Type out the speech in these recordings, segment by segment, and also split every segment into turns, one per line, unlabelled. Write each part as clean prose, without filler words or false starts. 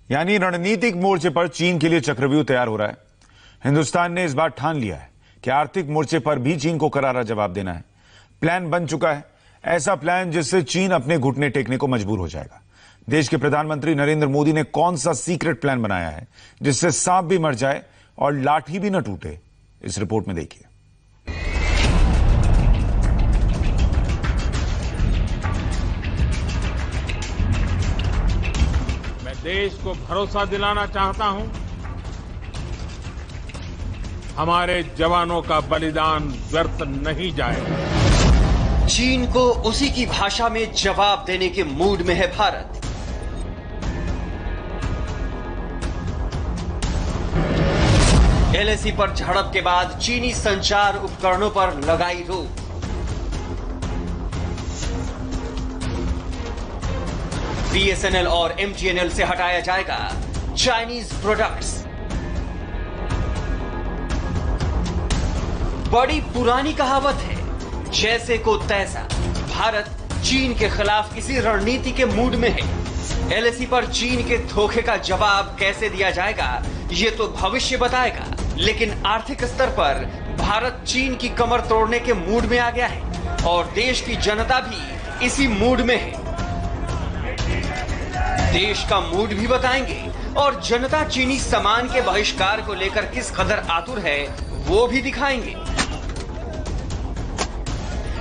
यानी रणनीतिक मोर्चे पर चीन के लिए चक्रव्यूह तैयार हो रहा है। हिंदुस्तान ने इस बार ठान लिया है कि आर्थिक मोर्चे पर भी चीन को करारा जवाब देना है। प्लान बन चुका है, ऐसा प्लान जिससे चीन अपने घुटने टेकने को मजबूर हो जाएगा। देश के प्रधानमंत्री नरेंद्र मोदी ने कौन सा सीक्रेट प्लान बनाया है जिससे सांप भी मर जाए और लाठी भी न टूटे, इस रिपोर्ट में देखिए।
मैं देश को भरोसा दिलाना चाहता हूं, हमारे जवानों का बलिदान व्यर्थ नहीं जाएगा।
चीन को उसी की भाषा में जवाब देने के मूड में है भारत। एलएसी पर झड़प के बाद चीनी संचार उपकरणों पर लगाई रोक। बीएसएनएल और एमटीएनएल से हटाया जाएगा चाइनीज प्रोडक्ट्स। बड़ी पुरानी कहावत है, जैसे को तैसा। भारत चीन के खिलाफ इसी रणनीति के मूड में है। एलएसी पर चीन के धोखे का जवाब कैसे दिया जाएगा, ये तो भविष्य बताएगा। लेकिन आर्थिक स्तर पर भारत चीन की कमर तोड़ने के मूड में आ गया है और देश की जनता भी इसी मूड में है। देश का मूड भी बताएंगे और जनता चीनी सामान के बहिष्कार को लेकर किस कदर आतुर है वो भी दिखाएंगे।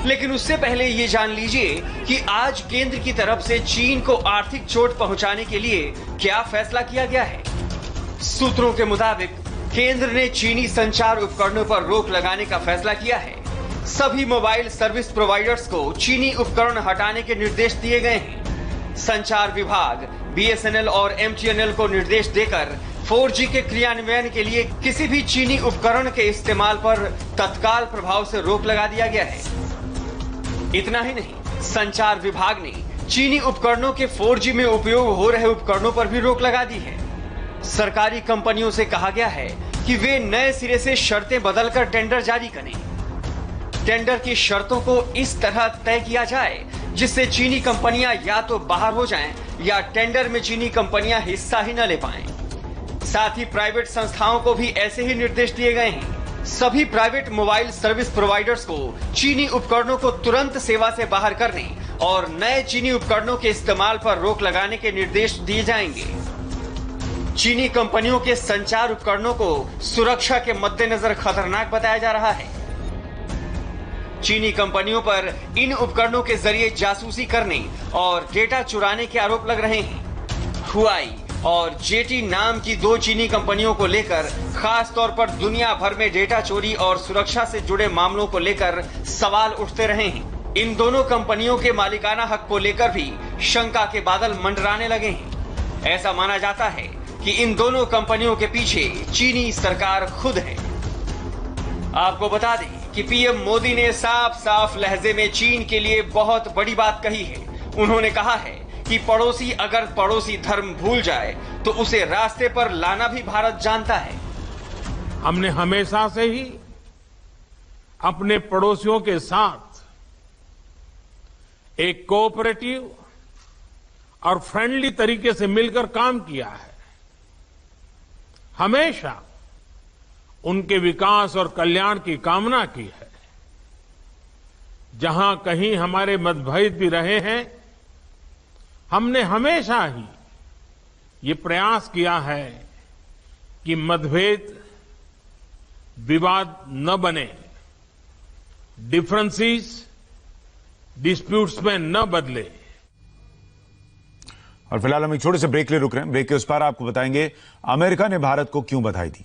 लेकिन उससे पहले ये जान लीजिए कि आज केंद्र की तरफ से चीन को आर्थिक चोट पहुंचाने के लिए क्या फैसला किया गया है। सूत्रों के मुताबिक केंद्र ने चीनी संचार उपकरणों पर रोक लगाने का फैसला किया है। सभी मोबाइल सर्विस प्रोवाइडर्स को चीनी उपकरण हटाने के निर्देश दिए गए हैं। संचार विभाग बीएसएनएल और एमटीएनएल को निर्देश देकर 4G के क्रियान्वयन के लिए किसी भी चीनी उपकरण के इस्तेमाल पर तत्काल प्रभाव से रोक लगा दिया गया है। इतना ही नहीं, संचार विभाग ने चीनी उपकरणों के 4G में उपयोग हो रहे उपकरणों पर भी रोक लगा दी है। सरकारी कंपनियों से कहा गया है कि वे नए सिरे से शर्तें बदलकर टेंडर जारी करें। टेंडर की शर्तों को इस तरह तय किया जाए जिससे चीनी कंपनियां या तो बाहर हो जाएं या टेंडर में चीनी कंपनियां हिस्सा ही न ले पाएं। साथ ही प्राइवेट संस्थाओं को भी ऐसे ही निर्देश दिए गए हैं। सभी प्राइवेट मोबाइल सर्विस प्रोवाइडर्स को चीनी उपकरणों को तुरंत सेवा से बाहर करने और नए चीनी उपकरणों के इस्तेमाल पर रोक लगाने के निर्देश दिए जाएंगे। चीनी कंपनियों के संचार उपकरणों को सुरक्षा के मद्देनजर खतरनाक बताया जा रहा है। चीनी कंपनियों पर इन उपकरणों के जरिए जासूसी करने और डेटा चुराने के आरोप लग रहे हैं। हुआई और जेटी नाम की दो चीनी कंपनियों को लेकर खास तौर पर दुनिया भर में डेटा चोरी और सुरक्षा से जुड़े मामलों को लेकर सवाल उठते रहे हैं। इन दोनों कंपनियों के मालिकाना हक को लेकर भी शंका के बादल मंडराने लगे हैं। ऐसा माना जाता है कि इन दोनों कंपनियों के पीछे चीनी सरकार खुद है। आपको बता दें कि पीएम मोदी ने साफ साफ लहजे में चीन के लिए बहुत बड़ी बात कही है। उन्होंने कहा है कि पड़ोसी अगर पड़ोसी धर्म भूल जाए तो उसे रास्ते पर लाना भी भारत जानता है।
हमने हमेशा से ही अपने पड़ोसियों के साथ एक कोऑपरेटिव और फ्रेंडली तरीके से मिलकर काम किया है। हमेशा उनके विकास और कल्याण की कामना की है। जहां कहीं हमारे मतभेद भी रहे हैं, हमने हमेशा ही ये प्रयास किया है कि मतभेद विवाद न बने, डिफरेंसेस डिस्प्यूट्स में न बदले।
और फिलहाल हम एक छोटे से ब्रेक ले रुक रहे हैं। ब्रेक के उस पार आपको बताएंगे अमेरिका ने भारत को क्यों बधाई दी।